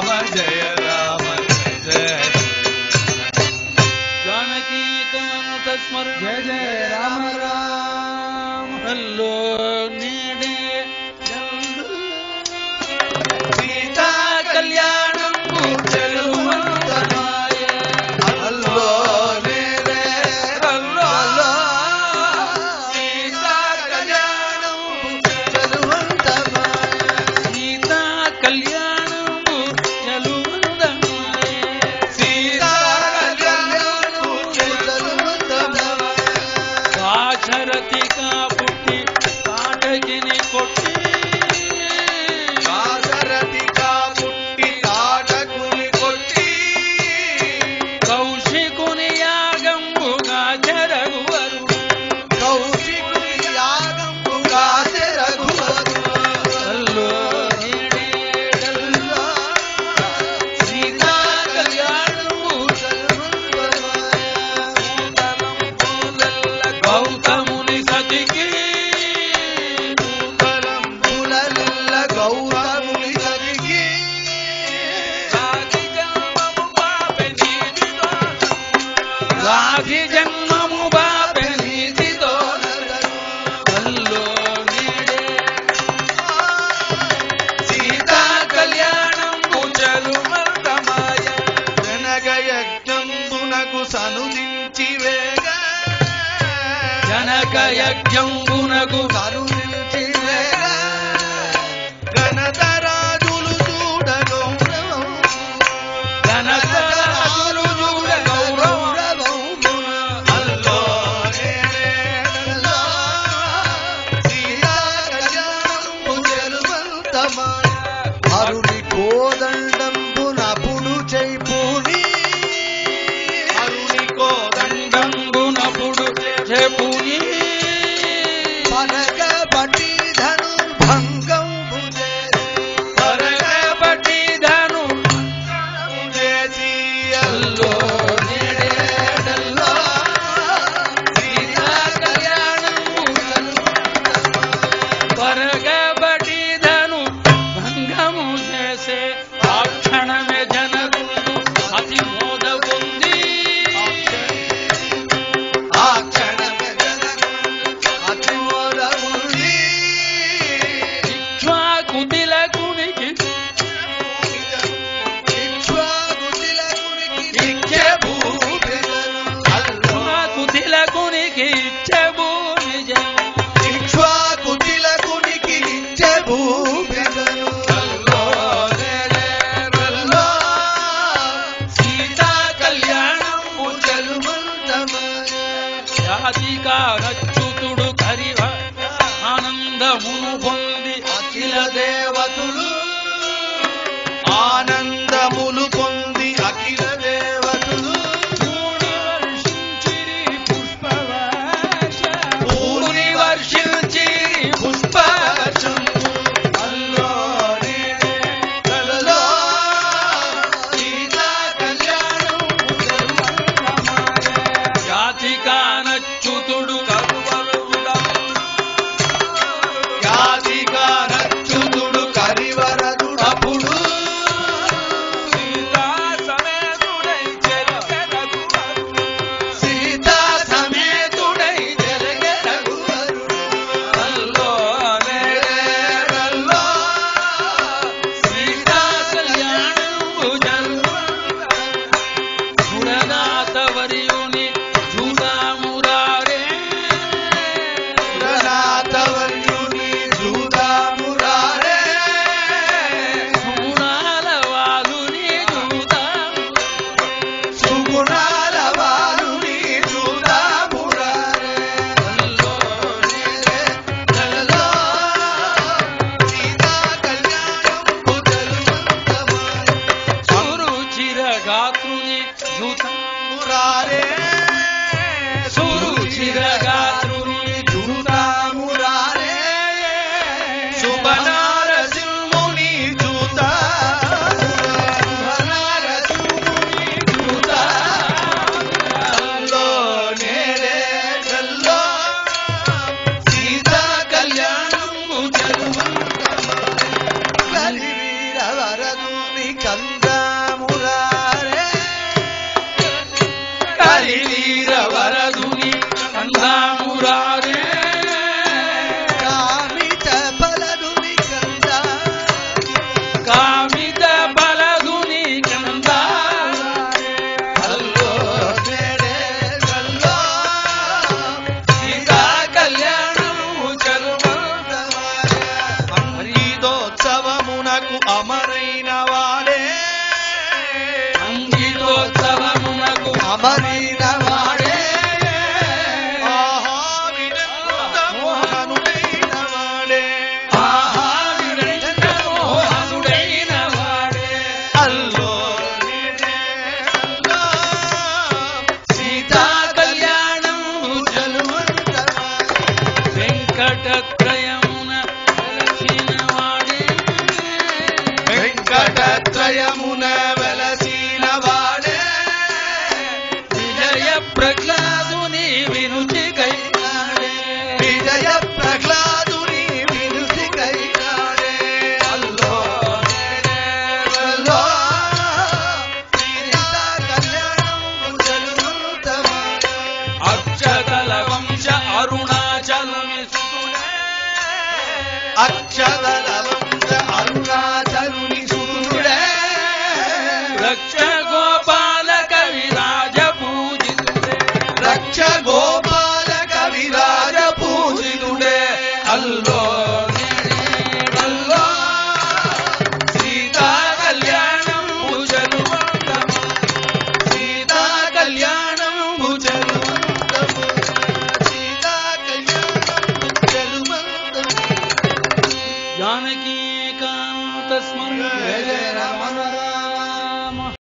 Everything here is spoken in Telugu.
రామ జయ రామ జయ జానకీకాంత స్మరణ జయ జయ రామ రామ హల్లో నీడే సీతా కళ్యాణం చెలుమంతమాయ హల్లో నీడే హల్లో సీతా కళ్యాణం చెలుమంతమాయ సీతా కళ్యాణం చెలుమంతమాయ సీతా కళ్యాణం చెలుమంతమాయ దాశరథిగా పుట్టి తాటకిని కొట్టి దాశరథిగా పుట్టి తాటకుని కొట్టి కౌశికుని యాగంబుగా జరగువరు కౌశికుని యాగంబుగా జరగువరు హల్లో నీడేడల్లో సీతా కళ్యాణము చెలుమంతమాయ నూతనం పూలల్ల గౌతముని సతికి నూతనం పూలల్ల గౌతముని సతికి రాధి జన్మము బాపె నీతితో హల్లో నీడే సీతా కళ్యాణంబు చెలుమంతమాయ జనకయజ్ఞంబునకు సనుదించి వేగ జనకయజ్ఞంబునకు సనుదించి వేగ గణతరాజులు చూడ గౌరవం గణతరాజులు చూడ గౌరవం హల్లో నేడేడల్లో సీతా కళ్యాణంబు చెలుమంతమాయ అరుని కోదండంబునపుడు చైపూని అరుని కోదండంబునపుడు చైపూని పరగబట్టి ధనుర్భంగంబు చేసి పరగబట్టి ధనుర్భంగంబు చేసి హల్లో నేడేడల్లో సీతా కళ్యాణంబు చెలుమంతమాయ పరగబట్టి ధనుర్భంగము చేసే ఆ క్షణమే జనకుడు అతి మోద పొంది ఆ క్షణమే జనకుడు అతి మోద పొంది ఇక్ష్వాకుతిలకునికి ఇచ్చే భూమిజను ఇక్ష్వాకుతిలకునికి ఇచ్చే భూమిజను ఇక్ష్వాకుతిలకునికి ఇచ్చే భూమిజను హల్లో నేడేడల్లో సీతా కళ్యాణంబు చెలుమంతమాయ జాతికా నచ్యుతుడు కరివ ఆనందమును పొంది అఖిల దేవతులు ఆనందములు పొంది అఖిల దేవతులు పూని వర్షించిరి పుష్పవర్షం పూని వర్షించిరి పుష్పవర్షం హల్లో నేడేడల్లో సీతా కళ్యాణంబు చెలుమంతమాయ జాతికా నచ్యుతుడు కరువరుడా జాతికా నచ్యుతుడు కరివరదుడప్పుడు సీతా సమేతుడై జలగెరగువరు సీతా సమేతుడై జలగెరగువరు హల్లో నేడేడల్లో సీతా కళ్యాణంబు చెలుమంతమాయ సురనాథవర్యుని జూదామురారే సురనాథవర్యుని జూదామురారే సుగుణాల వాలుని సుగుణాల వాలుని జూదామురారే హల్లో నేడేడల్లో సీతా కళ్యాణంబు చెలుమంతమాయ సురుచిరగాత్రుని జూదామురారే సురుచిరగాత్రుని జూదామురారే శుభనారసింహుని శుభనారసింహుని హల్లో నేడేడల్లో సీతా కళ్యాణంబు చెలుమంతమాయ కలివీర వరదుని ಕಂದ ಮುರಾರೆ ಕಲಿವೀರ ವರದುನಿ ಕಂದ ಮುರಾರೆ ಕಾಮಿತ ಬಲದುನಿ ಕಂದ ಕಾಮಿತ ಬಲದುನಿ ಕಂದ ಅಲ್ಲೋ ಬೇರೆ ಅಲ್ಲೋ ಸೀತಾ కళ్యాణము చలువంతవాడే అంగీతోత్సవమునకు అమరైన వాడే అంగీతోత్సవమునకు అమరైన వాడే ఆహా వినంద మోహనుడైన వాడే ఆహా వినంద మోహనుడైన వాడే అల్లో నేనే అల్లో సీతా కళ్యాణము చలువంతవాడే వెంకటత్రయమున వెలసిన వాడే వెంకటత్రయమున వెలసిన వాడే విజయ ప్రహ్లాదుని వినుతి కైనాడే విజయ ప్రహ్లాదుని వినుతి కైనాడే అల్లో నేనే అల్లో సీతా కళ్యాణము చలువంతవాడే అక్షతల వంశ అరుణాచలమిసుడే అక్షతల వంశ అరుణాచలుని సుడే రక్ష